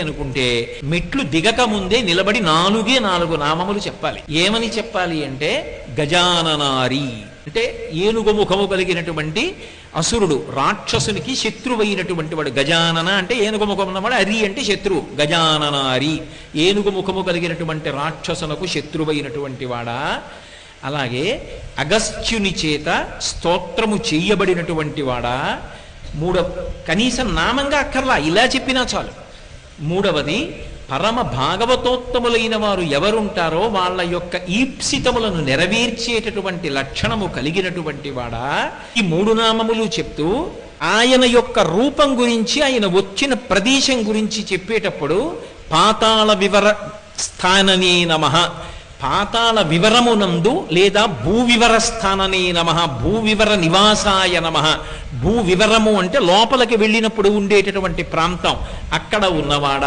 అనుకుంటే మెట్లు దిగక ముందే నిలబడి నాలుగే నాలుగు నామములు చెప్పాలి. ఏమని చెప్పాలి అంటే గజాననారి అంటే ఏనుగు ముఖము కలిగినటువంటి అసురుడు, రాక్షసునికి శత్రువైనటువంటి వాడు. గజానన అంటే ఏనుగు ముఖం ఉన్నవాడు, అరి అంటే శత్రువు. గజాననారి ఏనుగు ముఖము కలిగినటువంటి రాక్షసునకు శత్రువైనటువంటి వాడా. అలాగే అగస్త్యుని చేత స్తోత్రము చెయ్యబడినటువంటి వాడా. కనీసం నామంగా అక్కర్లా, ఇలా చెప్పినా చాలు. మూడవది, పరమ భాగవతోత్తములైన వారు ఎవరుంటారో వాళ్ళ యొక్క ఈప్సితములను నెరవేర్చేటటువంటి లక్షణము కలిగినటువంటి వాడా. ఈ మూడు నామములు చెప్తూ ఆయన యొక్క రూపం గురించి, ఆయన వచ్చిన ప్రదేశం గురించి చెప్పేటప్పుడు పాతాళ వివర స్థాననే నమః, పాతాళ వివరమునందు లేదా భూవివర స్థాననే నమః, భూవివర నివాసాయ నమః. భూవివరము అంటే లోపలికి వెళ్ళినప్పుడు ఉండేటటువంటి ప్రాంతం, అక్కడ ఉన్నవాడ.